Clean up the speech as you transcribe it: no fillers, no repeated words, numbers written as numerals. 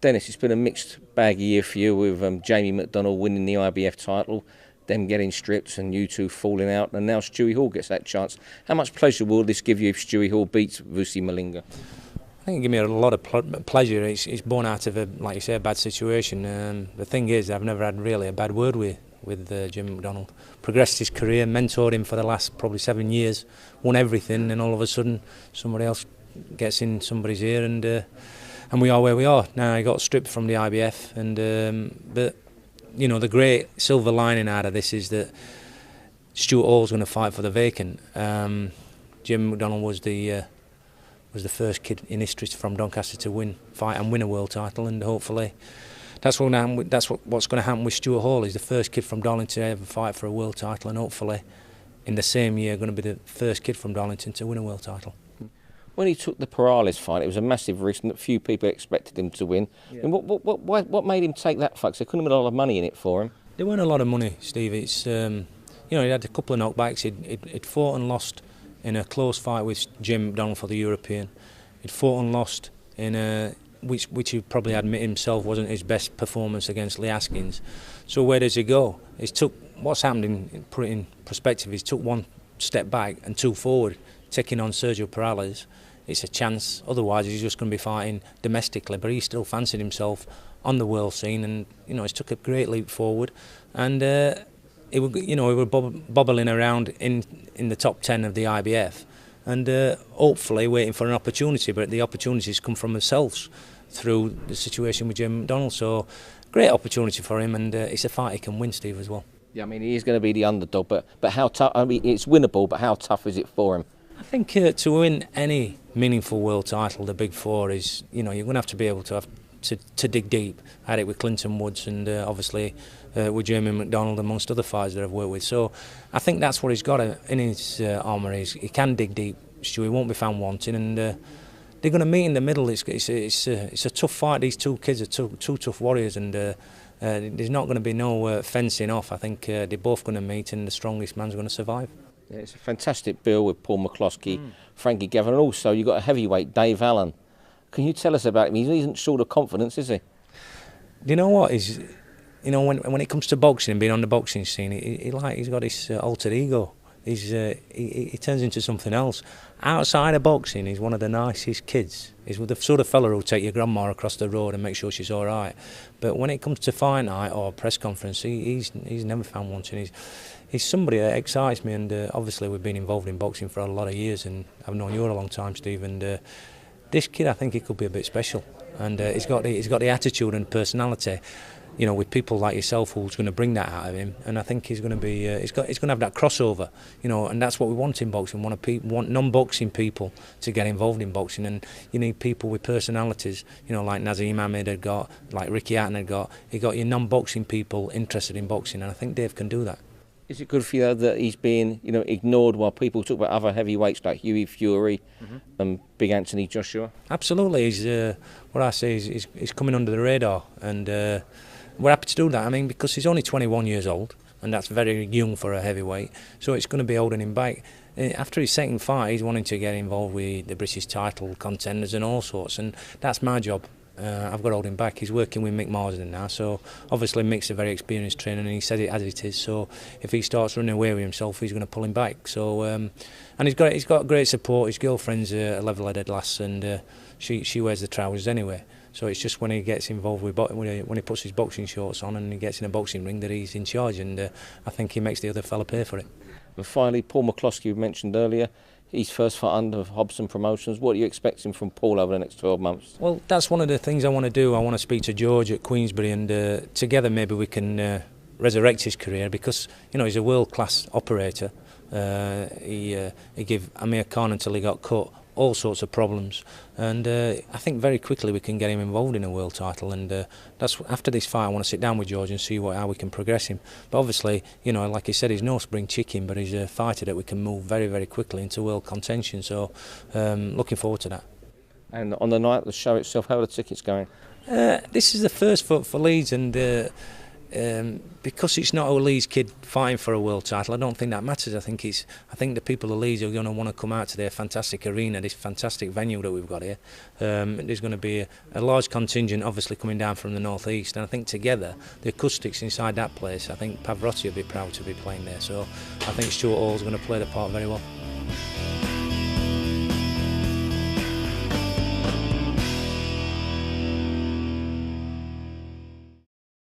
Dennis, it's been a mixed bag year for you with Jamie McDonald winning the IBF title, them getting stripped and you two falling out, and now Stuart Hall gets that chance. How much pleasure will this give you if Stuart Hall beats Vusi Malinga? I think it gave me a lot of pleasure. It's born out of, like you say, a bad situation. The thing is, I've never had really a bad word with Jim McDonald. Progressed his career, mentored him for the last probably 7 years, won everything, and all of a sudden somebody else gets in somebody's ear, and we are where we are now. He got stripped from the IBF, but you know, the great silver lining out of this is that Stuart Hall's going to fight for the vacant. Jim McDonald was the first kid in history from Doncaster to fight and win a world title, and hopefully that's what's going to happen with Stuart Hall. He's the first kid from Darlington to ever fight for a world title, and hopefully in the same year going to be the first kid from Darlington to win a world title. When he took the Perales fight, it was a massive risk and few people expected him to win. Yeah. And what made him take that fight? Because there couldn't have been a lot of money in it for him. There weren't a lot of money, Steve. It's you know, he had a couple of knockbacks. He'd fought and lost in a close fight with Jim McDonald for the European. He'd fought and lost in which he probably admit himself wasn't his best performance against Lee Askins. So where does he go? He's took what's happened put it in perspective. He's took one step back and two forward, taking on Sergio Perales. It's a chance. Otherwise, he's just going to be fighting domestically. But he still fancied himself on the world scene, and you know, he's took a great leap forward. And he were bobbling around in the top 10 of the IBF, and hopefully waiting for an opportunity. But the opportunities come from themselves through the situation with Jim McDonald. So, great opportunity for him, and it's a fight he can win, Steve, as well. Yeah, I mean, he is going to be the underdog, but how tough? I mean, it's winnable, but how tough is it for him? I think to win any meaningful world title, the big four is, you know, you're going to have to be able to dig deep. I had it with Clinton Woods and obviously with Jamie McDonald amongst other fighters that I've worked with. So I think that's what he's got in his armour. He can dig deep. He won't be found wanting, and they're going to meet in the middle. It's a tough fight. These two kids are two tough warriors, and there's not going to be no fencing off. I think they're both going to meet, and the strongest man's going to survive. Yeah, it's a fantastic bill with Paul McCloskey, Frankie Gavin, and also you've got a heavyweight, Dave Allen. Can you tell us about him? He isn't short of confidence, is he? Do you know what? When it comes to boxing and being on the boxing scene, he's got this alter ego. He turns into something else. Outside of boxing, he's one of the nicest kids. He's the sort of fella who'll take your grandma across the road and make sure she's all right. But when it comes to fight night or press conference, he's never found wanting. He's somebody that excites me, and obviously we've been involved in boxing for a lot of years, and I've known you a long time, Steve. And this kid, I think he could be a bit special, and he's got the attitude and personality, you know, with people like yourself who's going to bring that out of him. And I think he's going to be he's going to have that crossover, you know, and that's what we want in boxing. We want non-boxing people to get involved in boxing, and you need people with personalities, you know, like Nazim Ahmed had got, like Ricky Hatton had got. He got your non-boxing people interested in boxing, and I think Dave can do that. Is it good for you that he's being, you know, ignored while people talk about other heavyweights like Hughie Fury and Big Anthony Joshua? Absolutely. He's what I say is he's coming under the radar, and we're happy to do that. I mean, because he's only 21 years old, and that's very young for a heavyweight. So it's going to be holding him back. After his second fight, he's wanting to get involved with the British title contenders and all sorts, and that's my job. I've got to hold him back. He's working with Mick Marsden now, so obviously Mick's a very experienced trainer, and he said it as it is. So if he starts running away with himself, he's going to pull him back. So and he's got great support. His girlfriend's a level-headed lass, and she wears the trousers anyway. So it's just when he gets involved with when he puts his boxing shorts on and he gets in a boxing ring that he's in charge, and I think he makes the other fella pay for it. And finally, Paul McCloskey, you mentioned earlier. His first fight under Hobson Promotions. What are you expecting from Paul over the next 12 months? Well, that's one of the things I want to do. I want to speak to George at Queensbury, and together maybe we can resurrect his career, because you know he's a world-class operator. He gave Amir Khan, until he got cut, all sorts of problems, and I think very quickly we can get him involved in a world title, and that's after this fight I want to sit down with George and see how we can progress him. But obviously, you know, like he said, he's no spring chicken, but he's a fighter that we can move very, very quickly into world contention, so looking forward to that. And on the night, the show itself, how are the tickets going? This is the first for Leeds, and because it's not a Leeds kid fighting for a world title, I don't think that matters. I think the people of Leeds are going to want to come out to their fantastic arena, this fantastic venue that we've got here. There's going to be a large contingent, obviously coming down from the north east, and I think together the acoustics inside that place, I think Pavarotti will be proud to be playing there. So I think Stuart Hall's going to play the part very well.